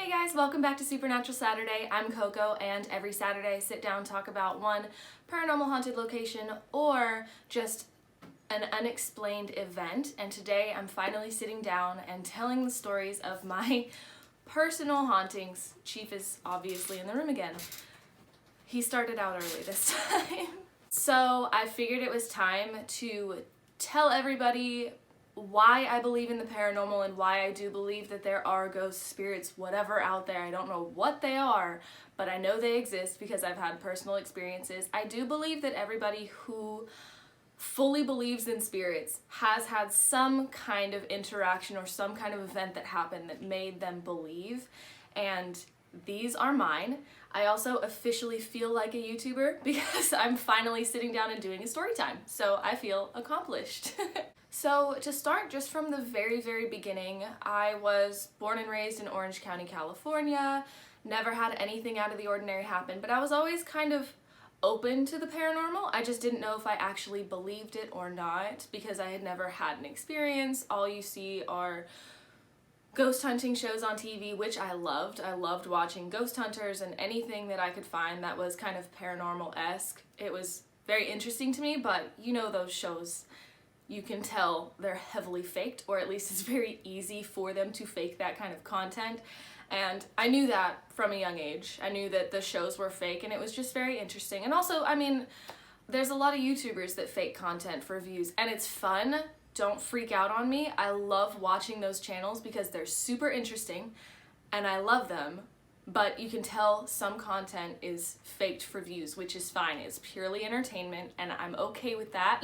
Hey guys, welcome back to Supernatural Saturday. I'm Coco, and every Saturday I sit down and talk about one paranormal haunted location or just an unexplained event. And today I'm finally sitting down and telling the stories of my personal hauntings. Chief is obviously in the room again. He started out early this time. So I figured it was time to tell everybody why I believe in the paranormal and why I do believe that there are ghosts, spirits, whatever out there. I don't know what they are, but I know they exist because I've had personal experiences. I do believe that everybody who fully believes in spirits has had some kind of interaction or some kind of event that happened that made them believe, and these are mine. I also officially feel like a YouTuber because I'm finally sitting down and doing a story time, so I feel accomplished. So to start just from the very, very beginning, I was born and raised in Orange County, California, never had anything out of the ordinary happen, but I was always kind of open to the paranormal. I just didn't know if I actually believed it or not because I had never had an experience. All you see are ghost hunting shows on TV, which I loved. I loved watching ghost hunters and anything that I could find that was kind of paranormal-esque. It was very interesting to me, but you know those shows, you can tell they're heavily faked, or at least it's very easy for them to fake that kind of content. And I knew that from a young age. I knew that the shows were fake, and it was just very interesting. And also, I mean, there's a lot of YouTubers that fake content for views, and it's fun. Don't freak out on me. I love watching those channels because they're super interesting, and I love them. But you can tell some content is faked for views, which is fine. It's purely entertainment, and I'm okay with that,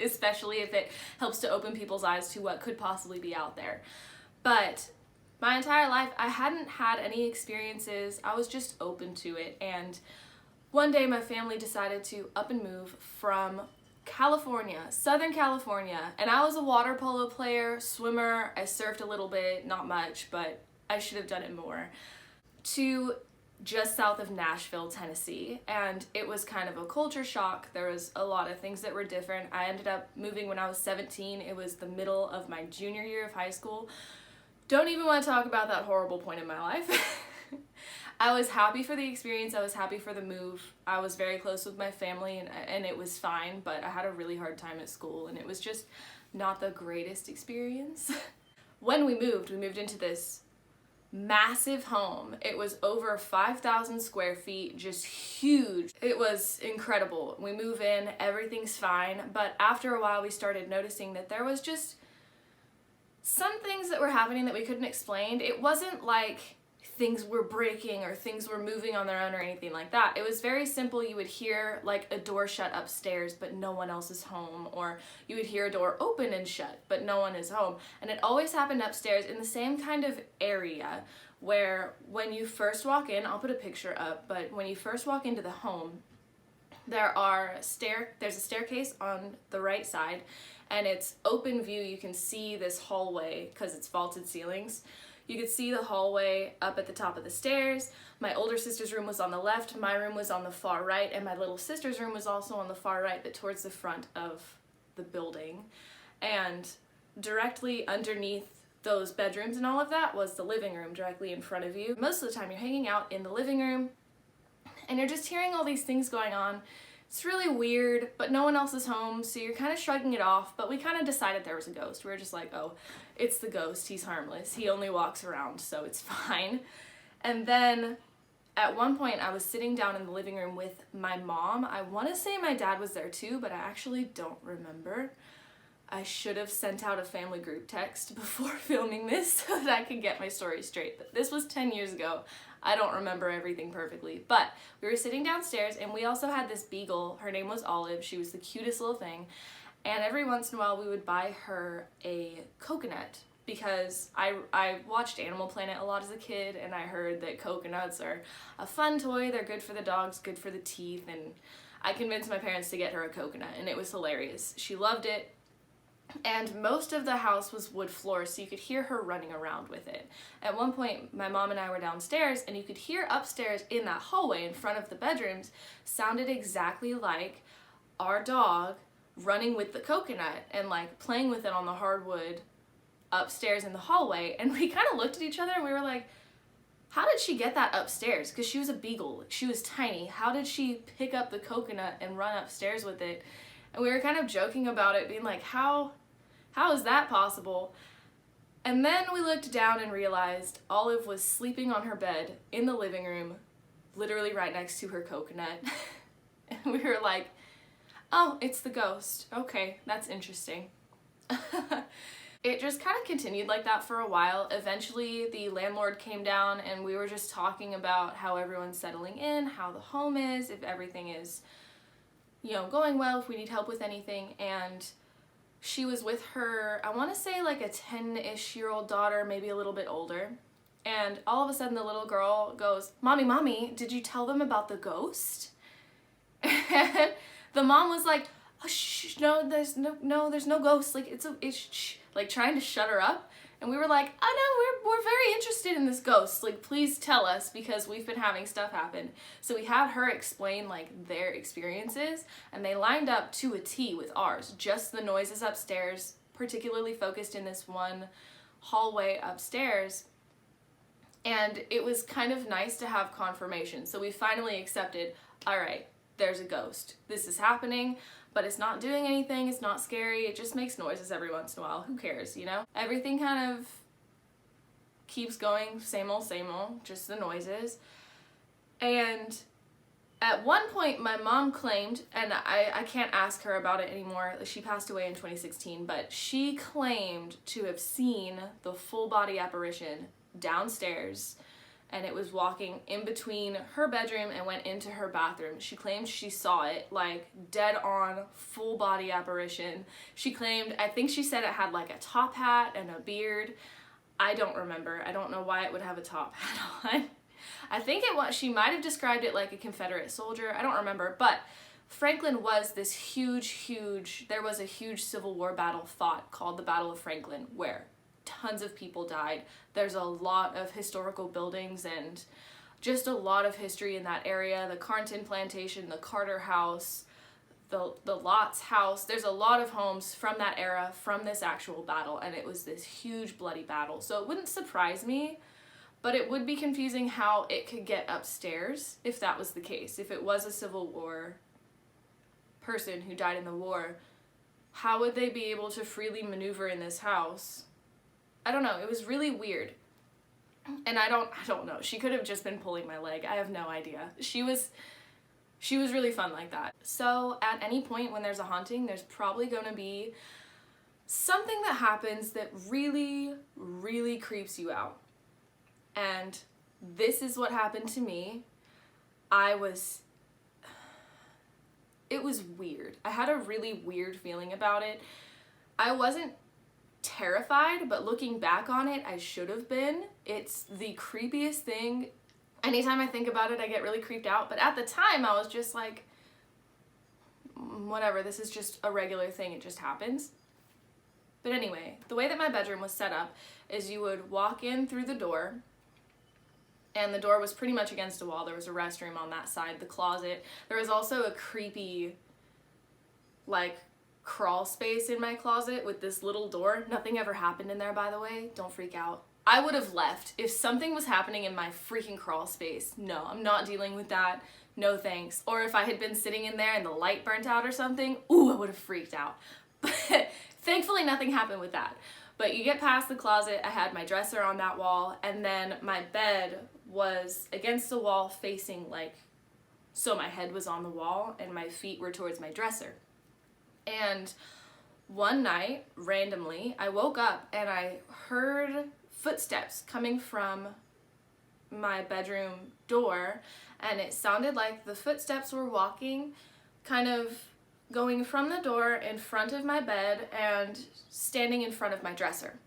especially if it helps to open people's eyes to what could possibly be out there. But my entire life, I hadn't had any experiences. I was just open to it, and one day my family decided to up and move from California, Southern California, and I was a water polo player, swimmer. I surfed a little bit, not much, but I should have done it more, to just south of Nashville, Tennessee, and it was kind of a culture shock. There was a lot of things that were different. I ended up moving when I was 17. It was the middle of my junior year of high school. Don't even want to talk about that horrible point in my life. I was happy for the experience. I was happy for the move. I was very close with my family, and it was fine, but I had a really hard time at school, and it was just not the greatest experience. When we moved into this massive home. It was over 5,000 square feet, just huge. It was incredible. We move in, everything's fine, but after a while we started noticing that there was just some things that were happening that we couldn't explain. It wasn't like things were breaking or things were moving on their own or anything like that. It was very simple. You would hear like a door shut upstairs but no one else is home, or you would hear a door open and shut but no one is home. And it always happened upstairs in the same kind of area where when you first walk in, I'll put a picture up, but when you first walk into the home, there's a staircase on the right side, and it's open view. You can see this hallway because it's vaulted ceilings. You could see the hallway up at the top of the stairs. My older sister's room was on the left, my room was on the far right, and my little sister's room was also on the far right, but towards the front of the building. And directly underneath those bedrooms and all of that was the living room directly in front of you. Most of the time you're hanging out in the living room, and you're just hearing all these things going on. It's really weird, but no one else is home, so you're kind of shrugging it off, but we kind of decided there was a ghost. We were just like, oh, it's the ghost, he's harmless, he only walks around, so it's fine. And then at one point I was sitting down in the living room with my mom. I want to say my dad was there too, but I actually don't remember. I should have sent out a family group text before filming this so that I could get my story straight, but this was 10 years ago. I don't remember everything perfectly, but we were sitting downstairs, and we also had this beagle. Her name was Olive. She was the cutest little thing, and every once in a while we would buy her a coconut because I watched Animal Planet a lot as a kid, and I heard that coconuts are a fun toy. They're good for the dogs, good for the teeth, and I convinced my parents to get her a coconut, and it was hilarious. She loved it. And most of the house was wood floors, so you could hear her running around with it. At one point, my mom and I were downstairs, and you could hear upstairs in that hallway in front of the bedrooms sounded exactly like our dog running with the coconut and like playing with it on the hardwood upstairs in the hallway. And we kind of looked at each other and we were like, how did she get that upstairs? Because she was a beagle, she was tiny. How did she pick up the coconut and run upstairs with it? And we were kind of joking about it, being like, how is that possible? And then we looked down and realized Olive was sleeping on her bed in the living room, literally right next to her coconut. And we were like, oh, it's the ghost. Okay, that's interesting. It just kind of continued like that for a while. Eventually, the landlord came down and we were just talking about how everyone's settling in, how the home is, if everything is, you know, going well, if we need help with anything. And she was with her, I want to say like a 10-ish-year-old daughter, maybe a little bit older. And all of a sudden the little girl goes, Mommy, did you tell them about the ghost? And the mom was like, oh, shh, no, there's no ghost. Like, it's shh, like trying to shut her up. And we were like, oh no, we're very interested in this ghost. Like, please tell us, because we've been having stuff happen. So we had her explain like their experiences, and they lined up to a T with ours. Just the noises upstairs, particularly focused in this one hallway upstairs. And it was kind of nice to have confirmation. So we finally accepted, all right, there's a ghost. This is happening, but it's not doing anything. It's not scary. It just makes noises every once in a while. Who cares, you know? Everything kind of keeps going, same old, just the noises. And at one point, my mom claimed, and I can't ask her about it anymore. She passed away in 2016, but she claimed to have seen the full body apparition downstairs, and it was walking in between her bedroom and went into her bathroom. She claimed she saw it, like, dead on, full body apparition. She claimed, I think she said it had like a top hat and a beard. I don't remember. I don't know why it would have a top hat on. I think she might have described it like a Confederate soldier. I don't remember, but Franklin was this huge, there was a huge Civil War battle fought called the Battle of Franklin, where tons of people died. There's a lot of historical buildings and just a lot of history in that area. The Carnton Plantation, the Carter House, the Lots House. There's a lot of homes from that era, from this actual battle, and it was this huge bloody battle. So it wouldn't surprise me, but it would be confusing how it could get upstairs if that was the case. If it was a Civil War person who died in the war, how would they be able to freely maneuver in this house? I don't know. It was really weird. And I don't know. She could have just been pulling my leg. I have no idea. She was really fun like that. So at any point when there's a haunting, there's probably going to be something that happens that really, really creeps you out. And this is what happened to me. It was weird. I had a really weird feeling about it. I wasn't terrified, but looking back on it, I should have been. It's the creepiest thing. Anytime I think about it, I get really creeped out. But at the time, I was just like, whatever, this is just a regular thing. It just happens. But anyway, the way that my bedroom was set up is you would walk in through the door, and the door was pretty much against a wall. There was a restroom on that side, the closet. There was also a creepy, like, crawl space in my closet with this little door. Nothing ever happened in there, by the way. Don't freak out. I would have left if something was happening in my freaking crawl space. No, I'm not dealing with that. No thanks. Or if I had been sitting in there and the light burnt out or something, ooh, I would have freaked out. But thankfully nothing happened with that. But you get past the closet, I had my dresser on that wall, and then my bed was against the wall facing like, so my head was on the wall and my feet were towards my dresser. And one night, randomly, I woke up and I heard footsteps coming from my bedroom door, and it sounded like the footsteps were walking, kind of going from the door in front of my bed and standing in front of my dresser.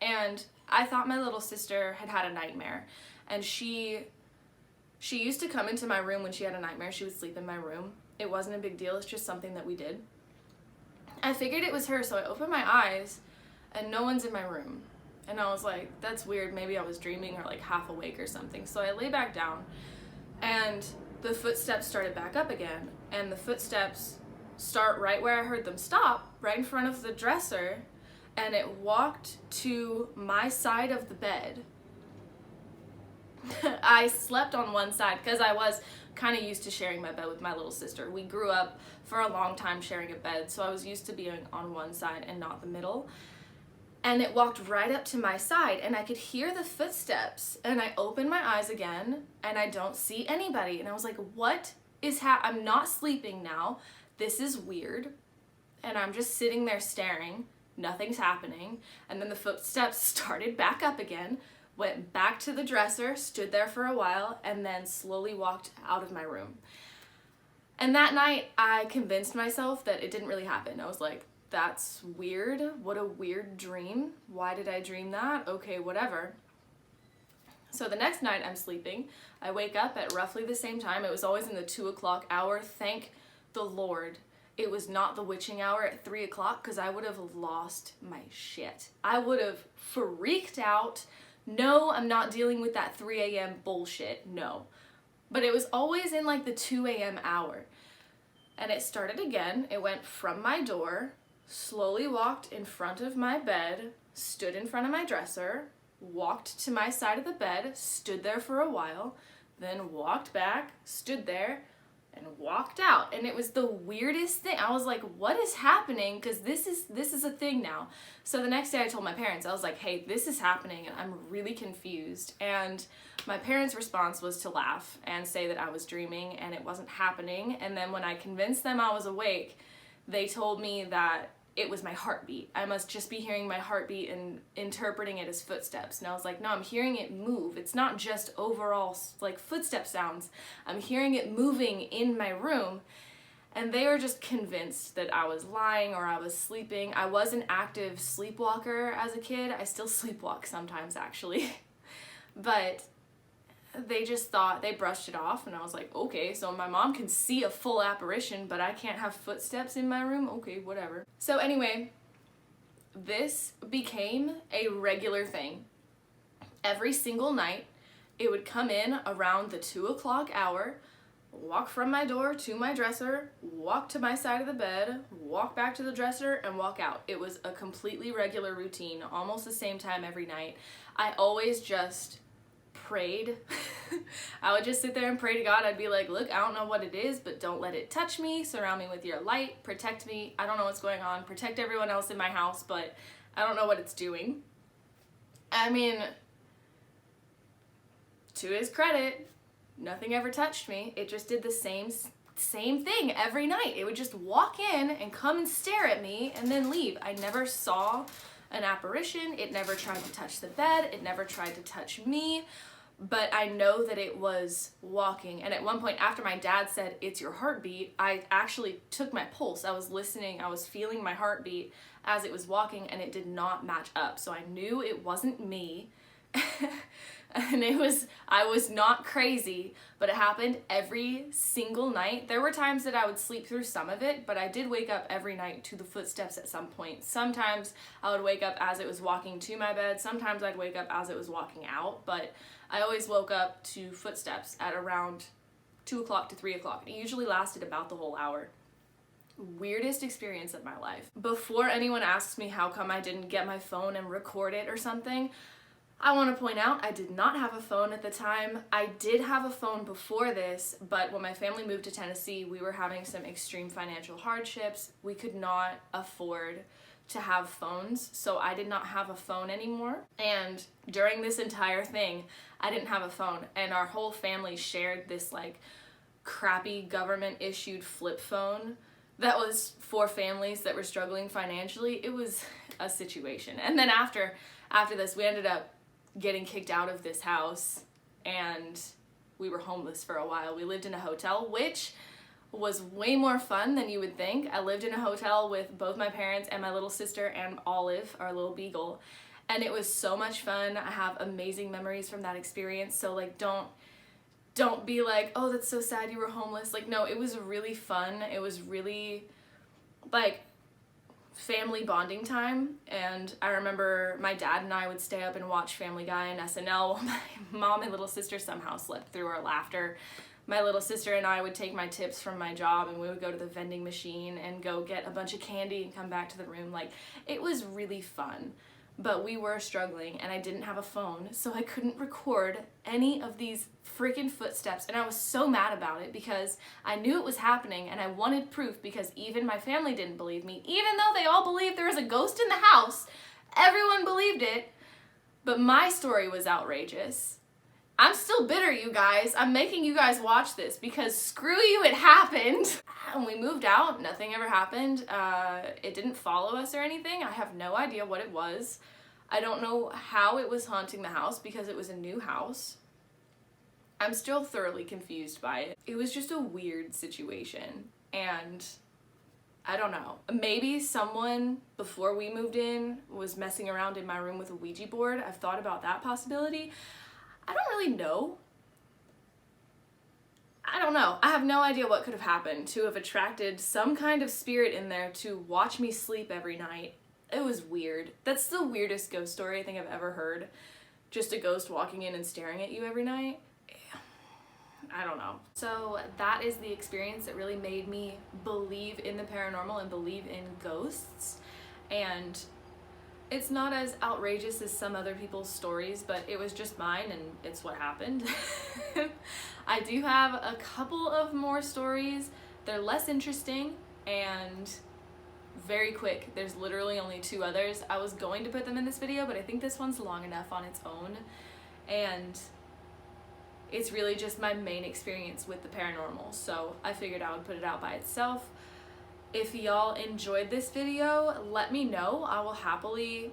And I thought my little sister had had a nightmare, and she used to come into my room when she had a nightmare. She would sleep in my room. It wasn't a big deal. It's just something that we did. I figured it was her, so I opened my eyes and no one's in my room. And I was like, that's weird. Maybe I was dreaming or like half awake or something. So I lay back down and the footsteps started back up again. And the footsteps start right where I heard them stop, right in front of the dresser. And it walked to my side of the bed. I slept on one side because I was kind of used to sharing my bed with my little sister. We grew up for a long time sharing a bed, so I was used to being on one side and not the middle. And it walked right up to my side, and I could hear the footsteps, and I opened my eyes again, and I don't see anybody. And I was like, what is I'm not sleeping now. This is weird. And I'm just sitting there staring. Nothing's happening. And then the footsteps started back up again, went back to the dresser, stood there for a while, and then slowly walked out of my room. And that night, I convinced myself that it didn't really happen. I was like, that's weird. What a weird dream. Why did I dream that? Okay, whatever. So the next night I'm sleeping. I wake up at roughly the same time. It was always in the 2 o'clock hour. Thank the Lord it was not the witching hour at 3 o'clock, because I would have lost my shit. I would have freaked out. No, I'm not dealing with that 3 a.m. bullshit. No. But it was always in like the 2 a.m. hour. And it started again. It went from my door, slowly walked in front of my bed, stood in front of my dresser, walked to my side of the bed, stood there for a while, then walked back, stood there, and walked out. And it was the weirdest thing. I was like, what is happening? Because this is a thing now. So the next day I told my parents, I was like, hey, this is happening and I'm really confused. And my parents' response was to laugh and say that I was dreaming and it wasn't happening. And then when I convinced them I was awake, they told me that it was my heartbeat. I must just be hearing my heartbeat and interpreting it as footsteps. And I was like, no, I'm hearing it move. It's not just overall like footstep sounds. I'm hearing it moving in my room. And they were just convinced that I was lying or I was sleeping. I was an active sleepwalker as a kid. I still sleepwalk sometimes, actually. But they just thought, they brushed it off, and I was like, okay, so my mom can see a full apparition, but I can't have footsteps in my room? Okay, whatever. So anyway, this became a regular thing. Every single night, it would come in around the 2 o'clock hour, walk from my door to my dresser, walk to my side of the bed, walk back to the dresser, and walk out. It was a completely regular routine, almost the same time every night. I always just prayed. I would just sit there and pray to God. I'd be like, look, I don't know what it is, but don't let it touch me. Surround me with your light. Protect me. I don't know what's going on. Protect everyone else in my house, but I don't know what it's doing. I mean, to his credit, nothing ever touched me. It just did the same thing every night. It would just walk in and come and stare at me and then leave. I never saw an apparition. It never tried to touch the bed. It never tried to touch me. But I know that it was walking. And at one point, after my dad said, it's your heartbeat, I actually took my pulse. I was listening. I was feeling my heartbeat as it was walking, and it did not match up. So I knew it wasn't me. And I was not crazy, but it happened every single night. There were times that I would sleep through some of it, but I did wake up every night to the footsteps at some point. Sometimes I would wake up as it was walking to my bed. Sometimes I'd wake up as it was walking out, but I always woke up to footsteps at around 2 o'clock to 3 o'clock. It usually lasted about the whole hour. Weirdest experience of my life. Before anyone asks me how come I didn't get my phone and record it or something, I want to point out I did not have a phone at the time. I did have a phone before this, but when my family moved to Tennessee, we were having some extreme financial hardships. We could not afford to have phones, so I did not have a phone anymore. And during this entire thing, I didn't have a phone, and our whole family shared this like crappy government issued flip phone that was for families that were struggling financially. It was a situation. And then after this, we ended up getting kicked out of this house, and we were homeless for a while. We lived in a hotel, which was way more fun than you would think. I lived in a hotel with both my parents and my little sister and Olive, our little beagle, and it was so much fun. I have amazing memories from that experience. So like, don't be like, oh, that's so sad you were homeless. Like, no, it was really fun. It was really like family bonding time. And I remember my dad and I would stay up and watch Family Guy and SNL while my mom and little sister somehow slept through our laughter. My little sister and I would take my tips from my job, and we would go to the vending machine and go get a bunch of candy and come back to the room. Like, it was really fun. but we were struggling and I didn't have a phone, so I couldn't record any of these freaking footsteps, and I was so mad about it because I knew it was happening and I wanted proof because even my family didn't believe me. Even though they all believed there was a ghost in the house, everyone believed it, but my story was outrageous. I'm still bitter, you guys. I'm making you guys watch this because screw you, it happened. And we moved out, nothing ever happened. It didn't follow us or anything. I have no idea what it was. I don't know how it was haunting the house because it was a new house. I'm still thoroughly confused by it. It was just a weird situation, and I don't know. Maybe someone before we moved in was messing around in my room with a Ouija board. I've thought about that possibility. I don't really know. I don't know. I have no idea what could have happened to have attracted some kind of spirit in there to watch me sleep every night. It was weird. That's the weirdest ghost story I think I've ever heard. Just a ghost walking in and staring at you every night. I don't know. So that is the experience that really made me believe in the paranormal and believe in ghosts. And it's not as outrageous as some other people's stories, but it was just mine and it's what happened. I do have a couple of more stories. They're less interesting and very quick. There's literally only 2 others. I was going to put them in this video, but I think this one's long enough on its own. And it's really just my main experience with the paranormal, so I figured I would put it out by itself. If y'all enjoyed this video, let me know. I will happily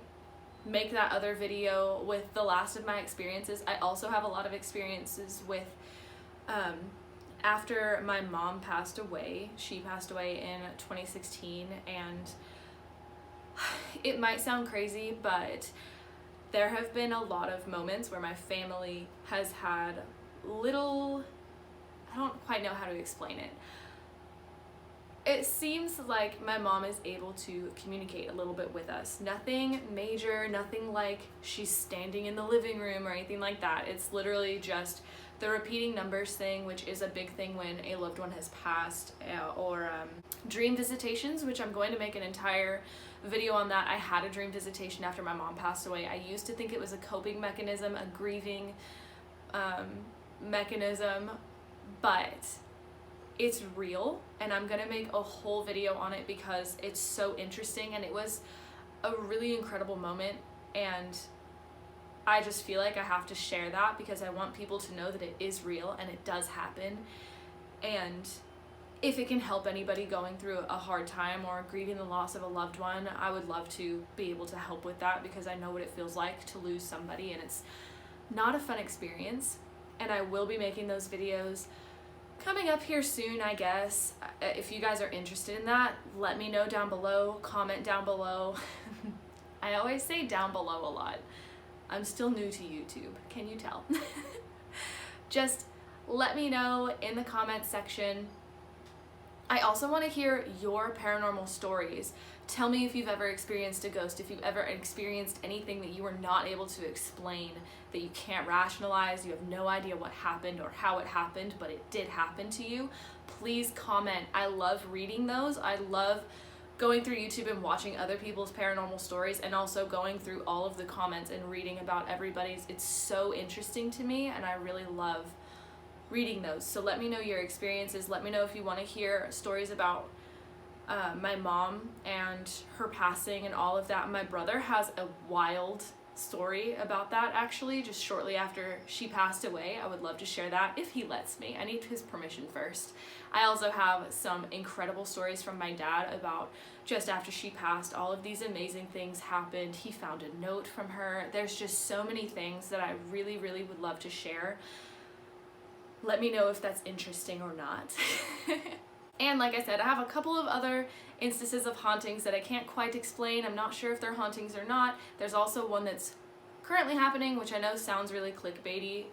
make that other video with the last of my experiences. I also have a lot of experiences with, after my mom passed away. She passed away in 2016, and it might sound crazy, but there have been a lot of moments where my family has had little, I don't quite know how to explain it. It seems like my mom is able to communicate a little bit with us. Nothing major, nothing like she's standing in the living room or anything like that. It's literally just the repeating numbers thing, which is a big thing when a loved one has passed, or dream visitations, which I'm going to make an entire video on that. I had a dream visitation after my mom passed away. I used to think it was a coping mechanism, a grieving mechanism, but it's real, and I'm gonna make a whole video on it because it's so interesting, and it was a really incredible moment, and I just feel like I have to share that because I want people to know that it is real and it does happen. And if it can help anybody going through a hard time or grieving the loss of a loved one, I would love to be able to help with that because I know what it feels like to lose somebody, and it's not a fun experience. And I will be making those videos coming up here soon, I guess. If you guys are interested in that, let me know down below, comment down below. I always say down below a lot. I'm still new to YouTube, can you tell? Just let me know in the comments section. I also want to hear your paranormal stories. Tell me if you've ever experienced a ghost, if you've ever experienced anything that you were not able to explain, that you can't rationalize, you have no idea what happened or how it happened, but it did happen to you. Please comment. I love reading those. I love going through YouTube and watching other people's paranormal stories, and also going through all of the comments and reading about everybody's. It's so interesting to me, and I really love reading those. So let me know your experiences. Let me know if you want to hear stories about my mom and her passing and all of that. My brother has a wild story about that, actually, just shortly after she passed away. I would love to share that if he lets me. I need his permission first. I also have some incredible stories from my dad about just after she passed, all of these amazing things happened. He found a note from her. There's just so many things that I really, really would love to share. Let me know if that's interesting or not. And like I said, I have a couple of other instances of hauntings that I can't quite explain. I'm not sure if they're hauntings or not. There's also one that's currently happening, which I know sounds really clickbaity.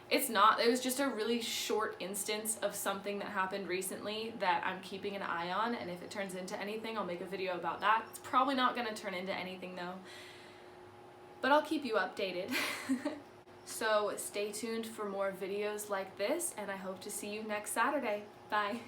It's not. It was just a really short instance of something that happened recently that I'm keeping an eye on, and if it turns into anything, I'll make a video about that. It's probably not going to turn into anything though, but I'll keep you updated. So stay tuned for more videos like this, and I hope to see you next Saturday. Bye.